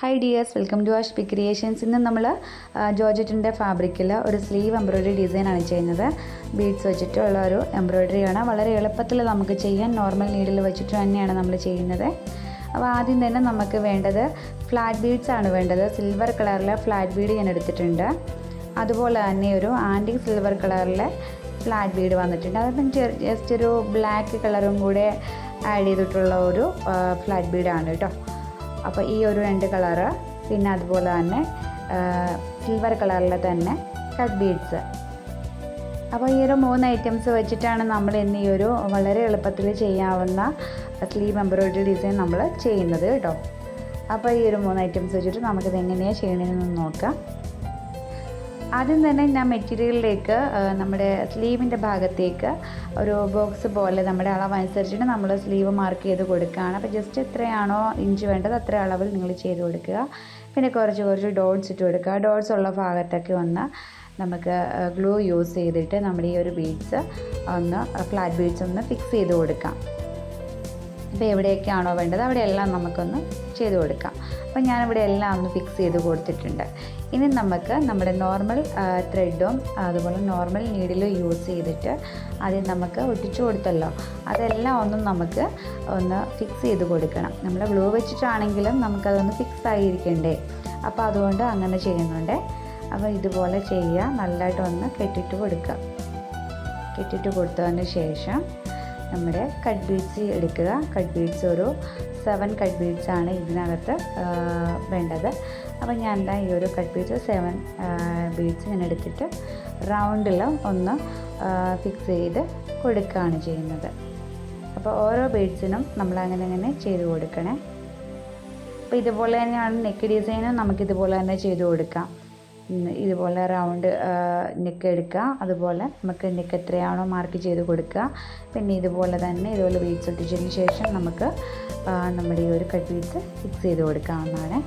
Hi dears, welcome to Ashpi creations. ഇന്ന് നമ്മൾ ജോർജറ്റിൻ്റെ ഫാബ്രിക്കിൽ ഒരു സ്ലീവ് എംബ്രോയ്ഡറി ഡിസൈനാണ് ചെയ്യുന്നത്. ബീഡ്സ് വെച്ചിട്ടുള്ള ഒരു എംബ്രോയ്ഡറിയാണ്. വളരെ എളുപ്പത്തിൽ നമുക്ക് ചെയ്യാൻ നോർമൽ നീഡിൽ വെച്ചിട്ട് തന്നെയാണ് നമ്മൾ ചെയ്യുന്നത്. അപ്പോൾ ആദ്യം തന്നെ നമുക്ക് വേണ്ടത് ഫ്ലാറ്റ് ബീഡ്സ് ആണ് വേണ്ടത്. സിൽവർ കളറിലെ ഫ്ലാറ്റ് ബീഡ് ഞാൻ എടുത്തിട്ടുണ്ട്. അതുപോലെ തന്നെ ഒരു ആൻറ്റിക് സിൽവർ കളറിലെ ഫ്ലാറ്റ് ബീഡ് വന്നിട്ടുണ്ട്. അതിപ്പം ജസ്റ്റ് ഒരു ബ്ലാക്ക് കളറും കൂടെ ആഡ് ചെയ്തിട്ടുള്ള ഒരു ഫ്ലാറ്റ് ബീഡാണ് കേട്ടോ. അപ്പോൾ ഈ ഒരു 2 കളറ്, പിന്നെ അതുപോലെ തന്നെ സിൽവർ കളറിലെ തന്നെ കട്ട് ബീഡ്സ്. അപ്പോൾ ഈ ഒരു 3 ഐറ്റംസ് വെച്ചിട്ടാണ് നമ്മൾ ഇന്ന് ഈ ഒരു വളരെ എളുപ്പത്തിൽ ചെയ്യാവുന്ന സ്ലീവ് എംബ്രോയ്ഡറി ഡിസൈൻ നമ്മൾ ചെയ്യുന്നത് കേട്ടോ. അപ്പോൾ ഈ ഒരു 3 ഐറ്റംസ് വെച്ചിട്ട് നമുക്കിത് എങ്ങനെയാണ് ചെയ്യണമെന്ന് നോക്കാം. ആദ്യം തന്നെ ഞാൻ മെറ്റീരിയലിലേക്ക് നമ്മുടെ സ്ലീവിൻ്റെ ഭാഗത്തേക്ക് ഒരു ബോക്സ് പോലെ നമ്മുടെ അളവനുസരിച്ചിട്ട് നമ്മൾ സ്ലീവ് മാർക്ക് ചെയ്ത് കൊടുക്കുകയാണ്. അപ്പോൾ ജസ്റ്റ് എത്രയാണോ ഇഞ്ച് വേണ്ടത് അത്ര അളവിൽ നിങ്ങൾ ചെയ്ത് കൊടുക്കുക. പിന്നെ കുറച്ച് ഡോട്ട്സ് ഇട്ട് കൊടുക്കുക. ഡോട്ട്സ് ഉള്ള ഭാഗത്തൊക്കെ ഒന്ന് നമുക്ക് ഗ്ലൂ യൂസ് ചെയ്തിട്ട് നമ്മുടെ ഈ ഒരു ബീഡ്സ് ഒന്ന് ഫ്ലാറ്റ് ബീഡ്സ് ഒന്ന് ഫിക്സ് ചെയ്ത് കൊടുക്കാം. അപ്പോൾ എവിടെയൊക്കെയാണോ വേണ്ടത് അവിടെയെല്ലാം നമുക്കൊന്ന് ചെയ്ത് കൊടുക്കാം. അപ്പോൾ ഞാനിവിടെ എല്ലാം ഒന്ന് ഫിക്സ് ചെയ്ത് കൊടുത്തിട്ടുണ്ട്. ഇനി നമുക്ക് നമ്മുടെ നോർമൽ ത്രെഡും അതുപോലെ നോർമൽ നീഡിലും യൂസ് ചെയ്തിട്ട് ആദ്യം നമുക്ക് ഒട്ടിച്ചു കൊടുത്തല്ലോ, അതെല്ലാം നമുക്ക് ഒന്ന് ഫിക്സ് ചെയ്ത് കൊടുക്കണം. നമ്മൾ ഗ്ലൂ വെച്ചിട്ടാണെങ്കിലും നമുക്കതൊന്ന് ഫിക്സ് ആയിരിക്കണ്ടേ, അപ്പോൾ അതുകൊണ്ട് അങ്ങനെ ചെയ്യുന്നുണ്ട്. അപ്പോൾ ഇതുപോലെ ചെയ്യുക, നല്ലതായിട്ടൊന്ന് കെട്ടിട്ട് കൊടുക്കുക. കെട്ടിട്ട് കൊടുത്തതിന് ശേഷം നമ്മുടെ കട്ട് ബീഡ്സ് എടുക്കുക. കട്ട് ബീഡ്സ് ഒരു 7 കട്ട് ബീഡ്സാണ് ഇതിനകത്ത് വേണ്ടത്. അപ്പോൾ ഞാൻ എന്താ ഈ ഒരു കട്ട് ബീഡ്സ് 7 ബീഡ്സ് ഞാൻ എടുത്തിട്ട് റൗണ്ടിൽ ഒന്ന് ഫിക്സ് ചെയ്ത് കൊടുക്കുകയാണ് ചെയ്യുന്നത്. അപ്പോൾ ഓരോ ബീഡ്സിനും നമ്മൾ അങ്ങനെ ചെയ്ത് കൊടുക്കണേ. അപ്പോൾ ഇതുപോലെ തന്നെയാണ് നെക്ക് ഡിസൈനും നമുക്കിതുപോലെ തന്നെ ചെയ്ത് കൊടുക്കാം. ഇതുപോലെ റൗണ്ട് നെക്ക് എടുക്കുക. അതുപോലെ നമുക്ക് നെക്ക് എത്രയാണോ മാർക്ക് ചെയ്ത് കൊടുക്കുക. പിന്നെ ഇതുപോലെ ബീഡ്സ് ഒട്ടിച്ചതിന് ശേഷം നമുക്ക് നമ്മുടെ ഈ ഒരു കട്ട് ബീഡ്സ് ഫിക്സ് ചെയ്ത് കൊടുക്കാവുന്നതാണ്.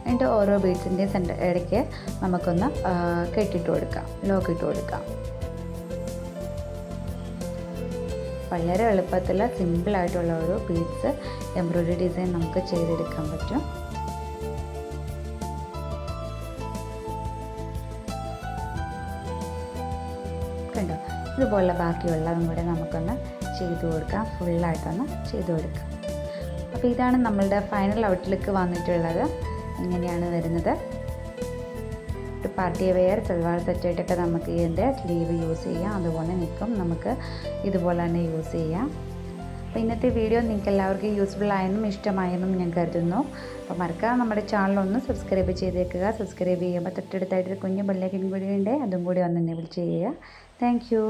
എന്നിട്ട് ഓരോ ബീഡ്സിൻ്റെയും ഇടയ്ക്ക് നമുക്കൊന്ന് കെട്ടിട്ട് കൊടുക്കാം, ലോക്ക് ഇട്ട് കൊടുക്കാം. വളരെ എളുപ്പത്തിൽ സിമ്പിളായിട്ടുള്ള ഒരു ബീഡ്സ് എംബ്രോയ്ഡറി ഡിസൈൻ നമുക്ക് ചെയ്തെടുക്കാൻ പറ്റും. കണ്ടോ, ഇതുപോലെ ബാക്കിയുള്ളതും കൂടെ നമുക്കൊന്ന് ചെയ്ത് കൊടുക്കാം, ഫുള്ളായിട്ടൊന്ന് ചെയ്ത് കൊടുക്കാം. അപ്പോൾ ഇതാണ് നമ്മളുടെ ഫൈനൽ ഔട്ട്ലുക്ക് വന്നിട്ടുള്ളത്. ഇങ്ങനെയാണ് വരുന്നത്. ഒരു പാർട്ടി വെയർ സൽവാർ സെറ്റായിട്ടൊക്കെ നമുക്ക് ഇതിൻ്റെ സ്ലീവ് യൂസ് ചെയ്യാം. അതുപോലെ നിൽക്കും നമുക്ക് ഇതുപോലെ തന്നെ യൂസ് ചെയ്യാം. അപ്പോൾ ഇന്നത്തെ വീഡിയോ നിങ്ങൾക്ക് എല്ലാവർക്കും യൂസ്ഫുൾ ആയെന്നും ഇഷ്ടമായെന്നും ഞാൻ കരുതുന്നു. അപ്പോൾ മറക്കാതെ നമ്മുടെ ചാനലൊന്ന് സബ്സ്ക്രൈബ് ചെയ്തേക്കുക. സബ്സ്ക്രൈബ് ചെയ്യുമ്പോൾ തൊട്ടടുത്തായിട്ടൊരു കുഞ്ഞു ബെല്ലൈക്കൻ കൂടി ഉണ്ട്, അതും കൂടി ഒന്ന് എനേബിൾ ചെയ്യുക. Thank you.